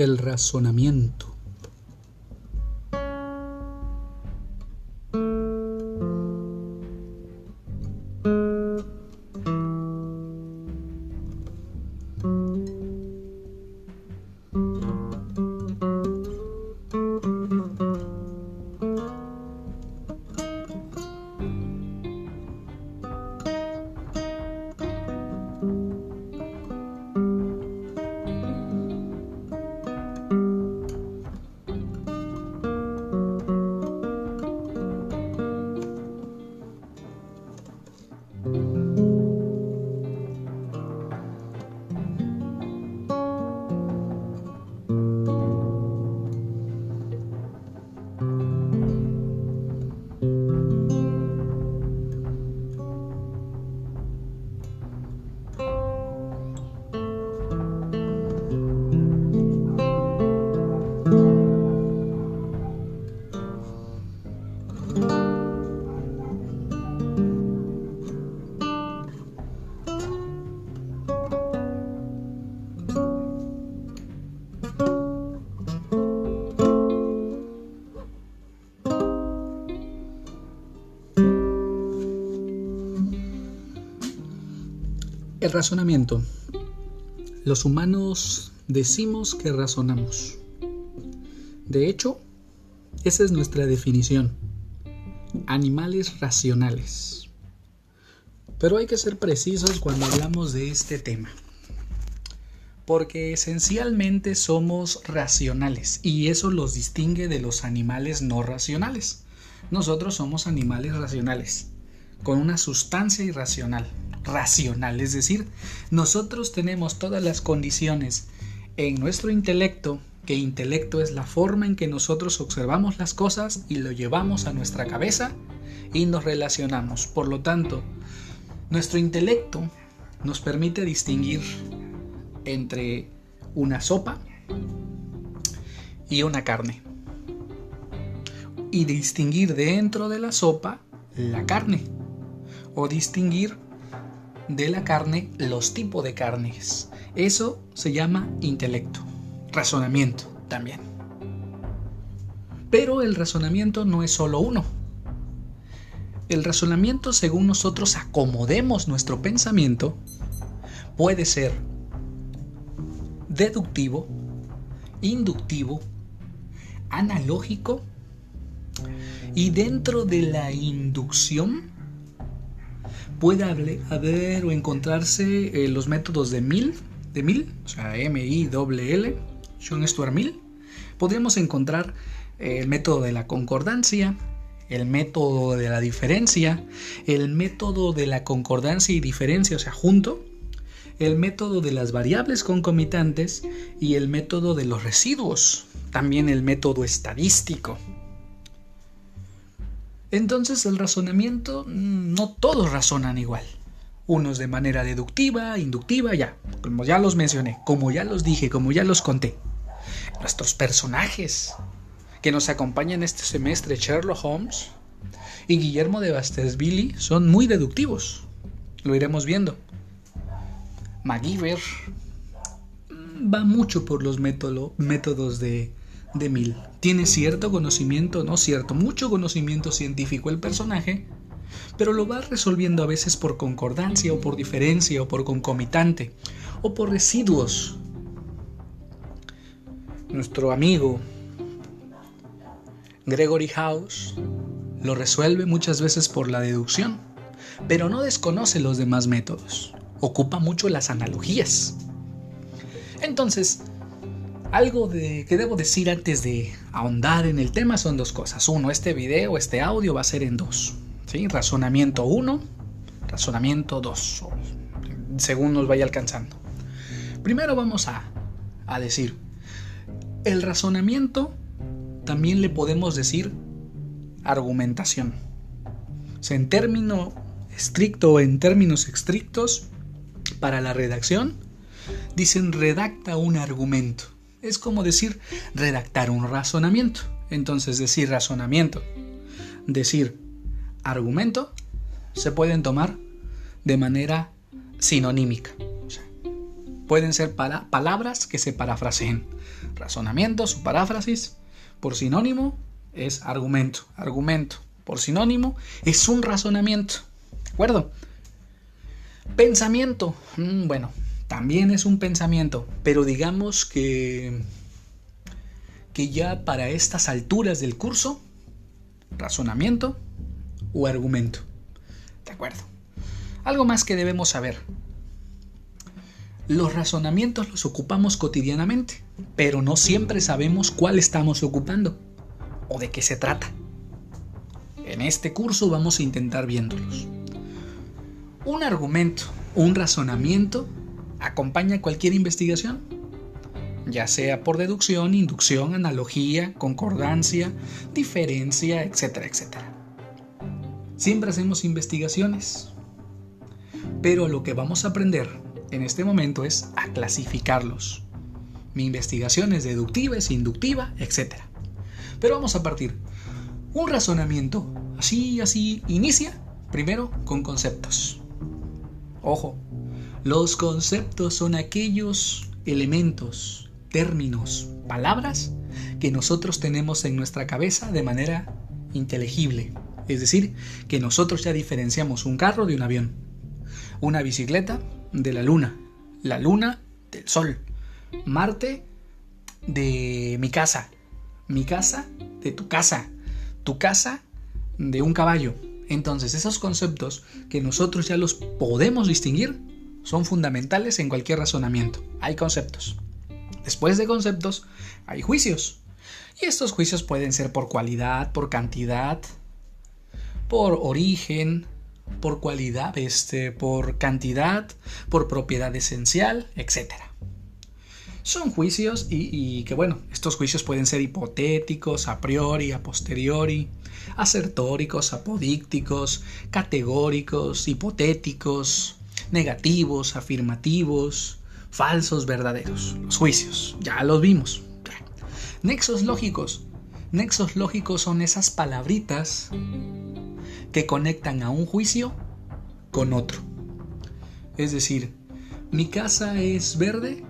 El razonamiento. El razonamiento. Los humanos decimos que razonamos. De hecho, esa es nuestra definición. Animales racionales. Pero hay que ser precisos cuando hablamos de este tema. Porque esencialmente somos racionales y eso los distingue de los animales no racionales. Nosotros somos animales racionales, con una sustancia irracional. Racional, es decir, nosotros tenemos todas las condiciones en nuestro intelecto, que intelecto es la forma en que nosotros observamos las cosas y lo llevamos a nuestra cabeza y nos relacionamos. Por lo tanto, nuestro intelecto nos permite distinguir entre una sopa y una carne, y distinguir dentro de la sopa la carne, o distinguir de la carne los tipos de carnes. Eso se llama intelecto, razonamiento también. Pero el razonamiento no es solo uno. El razonamiento, según nosotros acomodemos nuestro pensamiento, puede ser deductivo, inductivo, analógico, y dentro de la inducción puede haber o encontrarse los métodos de Mill, o sea, M-I-L-L, John Stuart Mill. Podríamos encontrar el método de la concordancia, el método de la diferencia, el método de la concordancia y diferencia, o sea, junto, el método de las variables concomitantes y el método de los residuos, también el método estadístico. Entonces el razonamiento, no todos razonan igual. Unos de manera deductiva, inductiva, como ya los mencioné, como ya los dije, como ya los conté. Nuestros personajes que nos acompañan este semestre, Sherlock Holmes y Guillermo de Baskerville, son muy deductivos. Lo iremos viendo. MacGyver va mucho por los métodos de Mill. Tiene cierto conocimiento, mucho conocimiento científico el personaje, pero lo va resolviendo a veces por concordancia o por diferencia o por concomitante o por residuos. Nuestro amigo Gregory House lo resuelve muchas veces por la deducción, pero no desconoce los demás métodos. Ocupa mucho las analogías. Entonces, algo que debo decir antes de ahondar en el tema son dos cosas. Uno, este video, este audio va a ser en dos, ¿sí? Razonamiento 1, razonamiento 2, según nos vaya alcanzando. Primero vamos a decir, el razonamiento también le podemos decir argumentación. O sea, en término estricto o en términos estrictos, para la redacción, dicen redacta un argumento. Es como decir redactar un razonamiento. Entonces decir razonamiento, decir argumento, se pueden tomar de manera sinonímica. O sea, Pueden ser palabras que se parafraseen. Razonamiento, su paráfrasis, por sinónimo es argumento. Argumento, por sinónimo, es un razonamiento. ¿De acuerdo? Pensamiento. Bueno, también es un pensamiento, pero digamos que ya para estas alturas del curso, razonamiento o argumento. ¿De acuerdo? Algo más que debemos saber. Los razonamientos los ocupamos cotidianamente, pero no siempre sabemos cuál estamos ocupando o de qué se trata. En este curso vamos a intentar viéndolos. Un argumento, un razonamiento, acompaña cualquier investigación, ya sea por deducción, inducción, analogía, concordancia, diferencia, etcétera, etcétera. Siempre hacemos investigaciones, pero lo que vamos a aprender en este momento es a clasificarlos. Mi investigación es deductiva, es inductiva, etcétera. Pero vamos a partir. Un razonamiento, así, inicia primero con conceptos. Ojo, los conceptos son aquellos elementos, términos, palabras que nosotros tenemos en nuestra cabeza de manera inteligible. Es decir, que nosotros ya diferenciamos un carro de un avión, una bicicleta de la luna del sol, Marte de mi casa de tu casa de un caballo. Entonces, esos conceptos que nosotros ya los podemos distinguir son fundamentales en cualquier razonamiento. Hay conceptos. Después de conceptos, hay juicios. Y estos juicios pueden ser por cualidad, por cantidad, por origen, por cualidad, por cantidad, por propiedad esencial, etc. Son juicios y que bueno, estos juicios pueden ser hipotéticos, a priori, a posteriori, asertóricos, apodícticos, categóricos, hipotéticos, negativos, afirmativos, falsos, verdaderos. Los juicios, ya los vimos. Nexos lógicos. Nexos lógicos son esas palabritas que conectan a un juicio con otro. Es decir, mi casa es verde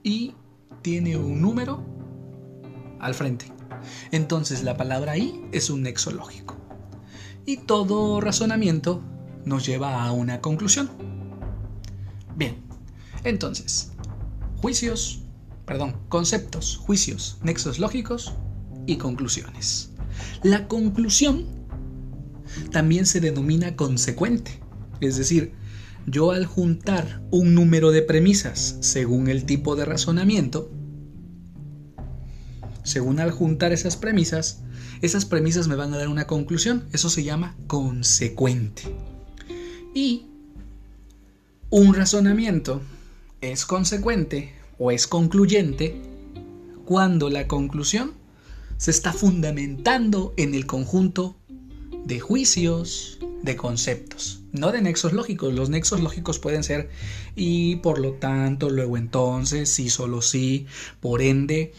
y tiene un número al frente. Entonces la palabra I es un nexo lógico. Y todo razonamiento nos lleva a una conclusión. Bien, entonces, conceptos, juicios, nexos lógicos y conclusiones. La conclusión también se denomina consecuente. Es decir, yo al juntar un número de premisas según el tipo de razonamiento, al juntar esas premisas me van a dar una conclusión. Eso se llama consecuente. Y un razonamiento es consecuente o es concluyente cuando la conclusión se está fundamentando en el conjunto de juicios, de conceptos, no de nexos lógicos. Los nexos lógicos pueden ser y, por lo tanto, luego entonces, sí, solo sí, por ende,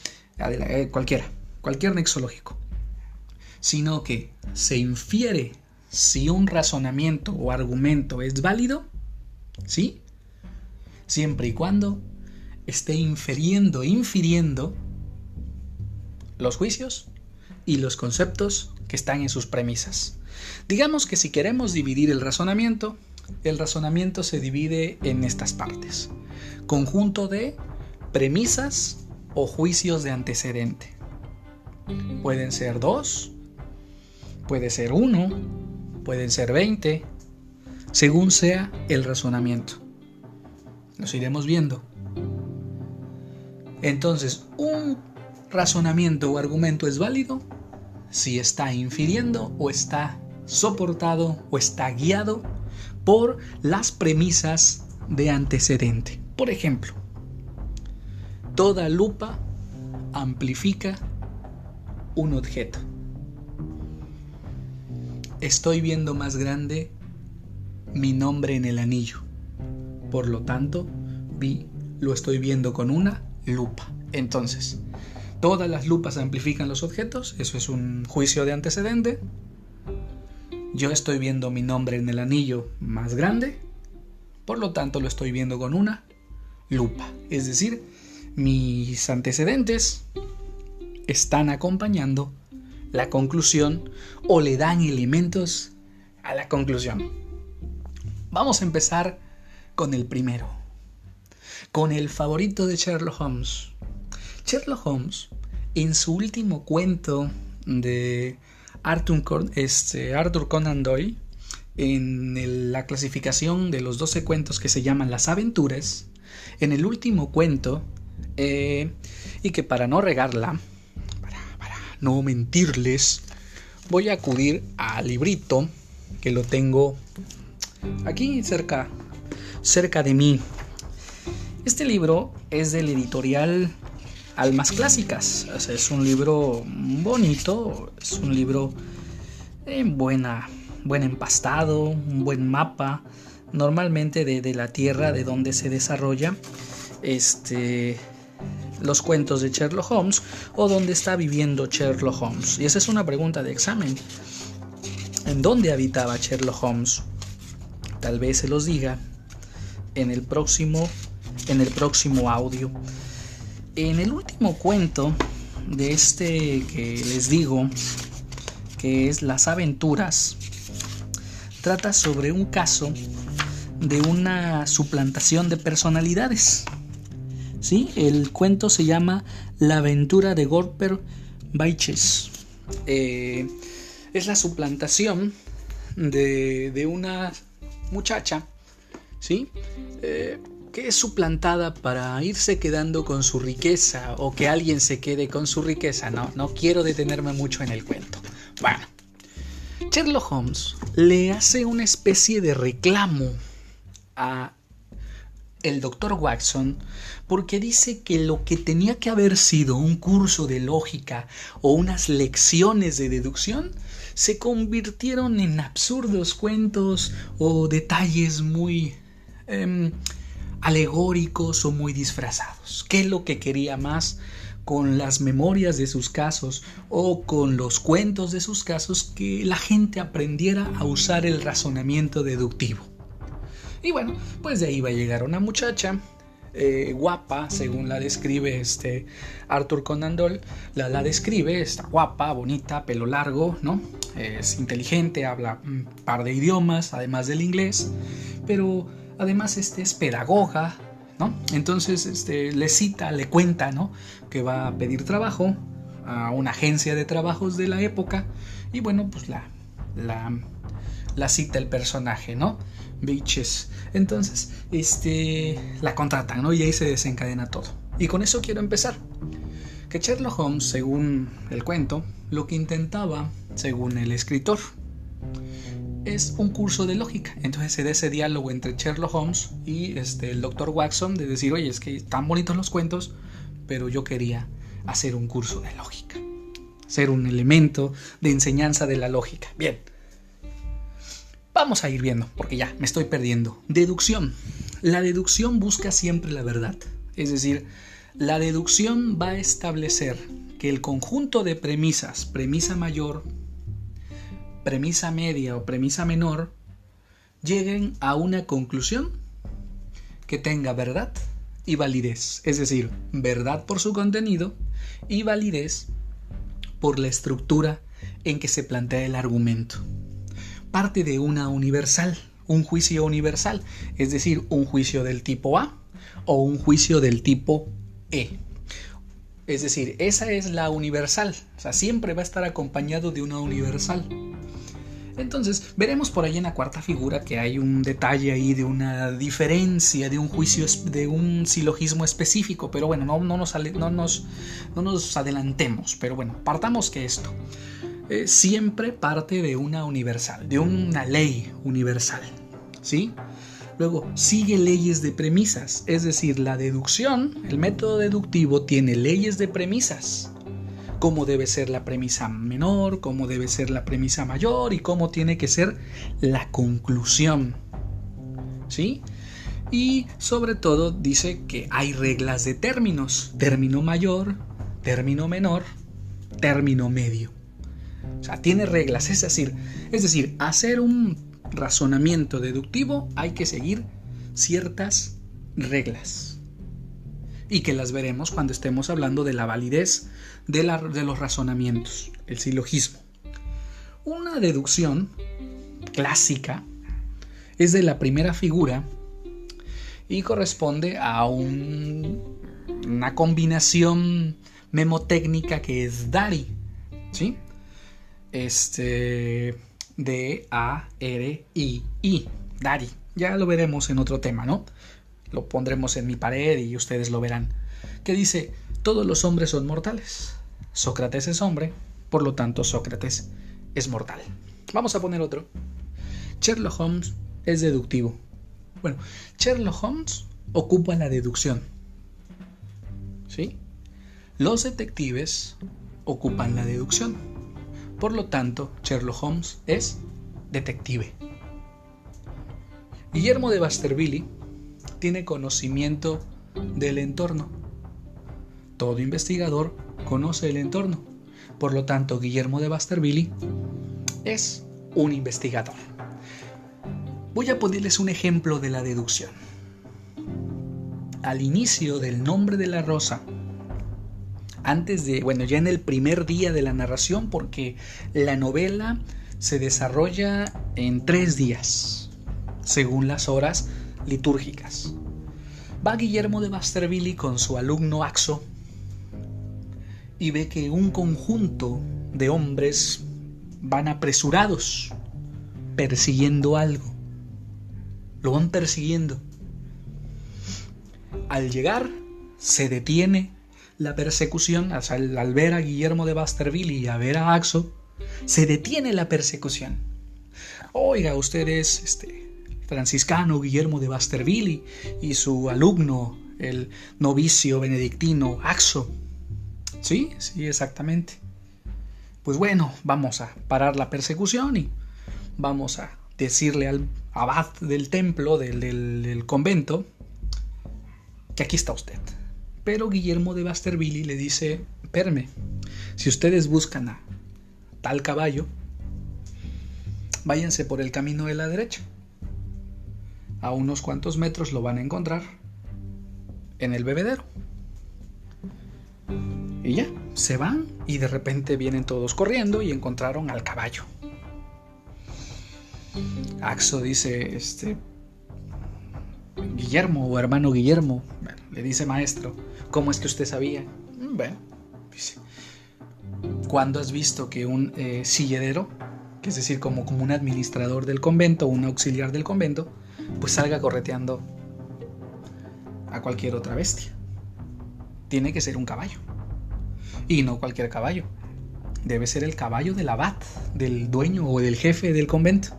cualquier nexo lógico. Sino que se infiere si un razonamiento o argumento es válido, ¿sí? Siempre y cuando esté infiriendo los juicios y los conceptos que están en sus premisas. Digamos que si queremos dividir el razonamiento se divide en estas partes: conjunto de premisas o juicios de antecedente. Pueden ser 2, puede ser 1, pueden ser 20, según sea el razonamiento. Los iremos viendo. Entonces, un razonamiento o argumento es válido si está infiriendo o está soportado o está guiado por las premisas de antecedente. Por ejemplo, toda lupa amplifica un objeto. Estoy viendo más grande mi nombre en el anillo. Por lo tanto, lo estoy viendo con una lupa. Entonces, todas las lupas amplifican los objetos. Eso es un juicio de antecedente. Yo estoy viendo mi nombre en el anillo más grande. Por lo tanto, lo estoy viendo con una lupa. Es decir, mis antecedentes están acompañando la conclusión o le dan elementos a la conclusión. Vamos a empezar con el primero, con el favorito de Sherlock Holmes. Sherlock Holmes, en su último cuento de Arthur Conan Doyle, en la clasificación de los 12 cuentos que se llaman Las Aventuras, en el último cuento, y que para no regarla, para no mentirles, voy a acudir al librito que lo tengo aquí cerca de mí. Este libro es del editorial Almas Clásicas. O sea, es un libro bonito, es un libro buen empastado, un buen mapa, normalmente de la tierra de donde se desarrolla los cuentos de Sherlock Holmes o donde está viviendo Sherlock Holmes. Y esa es una pregunta de examen. ¿En dónde habitaba Sherlock Holmes? Tal vez se los diga en el próximo audio. En el último cuento de que les digo, que es Las Aventuras, trata sobre un caso de una suplantación de personalidades. ¿Sí? El cuento se llama La aventura de Godber Baiches. Es la suplantación de una muchacha, ¿sí? Que es suplantada para irse quedando con su riqueza o que alguien se quede con su riqueza. No quiero detenerme mucho en el cuento. Bueno, Sherlock Holmes le hace una especie de reclamo a el Dr. Watson porque dice que lo que tenía que haber sido un curso de lógica o unas lecciones de deducción se convirtieron en absurdos cuentos o detalles muy alegóricos o muy disfrazados. ¿Qué es lo que quería más con las memorias de sus casos o con los cuentos de sus casos? Que la gente aprendiera a usar el razonamiento deductivo. Y bueno, pues de ahí va a llegar una muchacha guapa, según la describe Arthur Conan Doyle. La describe, está guapa, bonita, pelo largo, ¿no? Es inteligente, habla un par de idiomas, además del inglés, pero además es pedagoga, ¿no? Entonces le cuenta, ¿no? Que va a pedir trabajo a una agencia de trabajos de la época y bueno, pues la cita el personaje, ¿no? Bitches. Entonces, la contratan, ¿no? Y ahí se desencadena todo. Y con eso quiero empezar. Que Sherlock Holmes, según el cuento, lo que intentaba, según el escritor, es un curso de lógica. Entonces se da ese diálogo entre Sherlock Holmes y el Dr. Watson de decir, oye, es que están bonitos los cuentos, pero yo quería hacer un curso de lógica, ser un elemento de enseñanza de la lógica. Bien. Vamos a ir viendo, porque ya me estoy perdiendo. Deducción. La deducción busca siempre la verdad. Es decir, la deducción va a establecer que el conjunto de premisas, premisa mayor, premisa media o premisa menor, lleguen a una conclusión que tenga verdad y validez. Es decir, verdad por su contenido y validez por la estructura en que se plantea el argumento. Parte de una universal, un juicio universal, es decir, un juicio del tipo A o un juicio del tipo E. Es decir, esa es la universal, o sea, siempre va a estar acompañado de una universal. Entonces, veremos por ahí en la cuarta figura que hay un detalle ahí de una diferencia, de un juicio, de un silogismo específico, pero bueno, no nos adelantemos, pero bueno, partamos que esto siempre parte de una universal, de una ley universal, ¿sí? Luego, sigue leyes de premisas, es decir, la deducción, el método deductivo tiene leyes de premisas. Cómo debe ser la premisa menor, cómo debe ser la premisa mayor y cómo tiene que ser la conclusión, ¿sí? Y sobre todo dice que hay reglas de términos, término mayor, término menor, término medio. O sea, tiene reglas, es decir, hacer un razonamiento deductivo hay que seguir ciertas reglas. y que las veremos cuando estemos hablando de la validez de los razonamientos, el silogismo. Una deducción clásica es de la primera figura y corresponde a una combinación memotécnica que es DARI, ¿sí? D-A-R-I-I, DARI. Ya lo veremos en otro tema, ¿no? Lo pondremos en mi pared y ustedes lo verán. Que dice, todos los hombres son mortales. Sócrates es hombre, por lo tanto Sócrates es mortal. Vamos a poner otro. Sherlock Holmes es deductivo. Bueno, Sherlock Holmes ocupa la deducción, ¿sí? Los detectives ocupan la deducción. Por lo tanto, Sherlock Holmes es detective. Guillermo de Baskerville tiene conocimiento del entorno. Todo investigador conoce el entorno. Por lo tanto, Guillermo de Baskerville es un investigador. Voy a ponerles un ejemplo de la deducción. Al inicio del Nombre de la Rosa, ya en el primer día de la narración, porque la novela se desarrolla en 3 días, según las horas litúrgicas. Va Guillermo de Baskerville con su alumno Axo y ve que un conjunto de hombres van apresurados persiguiendo algo. Lo van persiguiendo. Al llegar, se detiene la persecución. O sea, al ver a Guillermo de Baskerville y a ver a Axo, se detiene la persecución. Oiga, usted es franciscano Guillermo de Baskerville y su alumno, el novicio benedictino Axo. Sí, exactamente. Pues bueno, vamos a parar la persecución y vamos a decirle al abad del templo, del convento, que aquí está usted. Pero Guillermo de Baskerville le dice, espérame, si ustedes buscan a tal caballo, váyanse por el camino de la derecha. A unos cuantos metros lo van a encontrar en el bebedero. Y ya, se van y de repente vienen todos corriendo y encontraron al caballo. Axo dice, Guillermo o hermano Guillermo, bueno, le dice maestro, ¿cómo es que usted sabía? Bueno, dice, ¿cuándo has visto que un silledero, que es decir, como un administrador del convento, un auxiliar del convento, pues salga correteando a cualquier otra bestia? Tiene que ser un caballo. Y no cualquier caballo. Debe ser el caballo del abad, del dueño o del jefe del convento.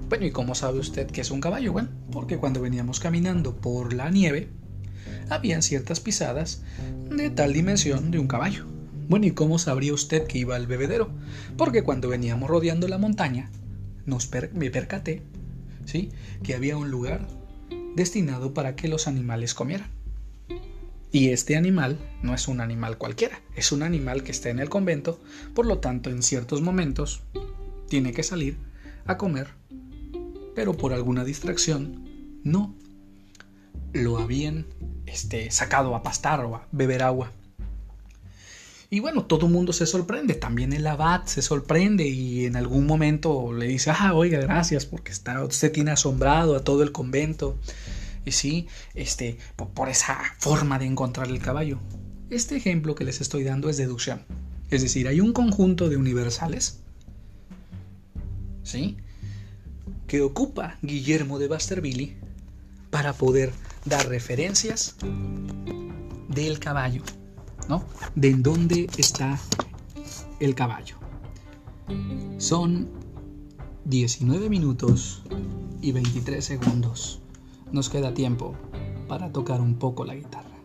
Bueno, ¿y cómo sabe usted que es un caballo? Bueno, porque cuando veníamos caminando por la nieve, habían ciertas pisadas de tal dimensión de un caballo. Bueno, ¿y cómo sabría usted que iba al bebedero? Porque cuando veníamos rodeando la montaña, me percaté, ¿sí?, que había un lugar destinado para que los animales comieran. Y este animal no es un animal cualquiera, es un animal que está en el convento, por lo tanto en ciertos momentos tiene que salir a comer, pero por alguna distracción no lo habían sacado a pastar o a beber agua. Y bueno, todo el mundo se sorprende, también el abad se sorprende y en algún momento le dice, oiga, gracias porque usted tiene asombrado a todo el convento. Y sí, por esa forma de encontrar el caballo. Este ejemplo que les estoy dando es deducción. Es decir, hay un conjunto de universales, ¿sí?, que ocupa Guillermo de Baskerville para poder dar referencias del caballo, ¿no? De en dónde está el caballo. Son 19 minutos y 23 segundos. Nos queda tiempo para tocar un poco la guitarra.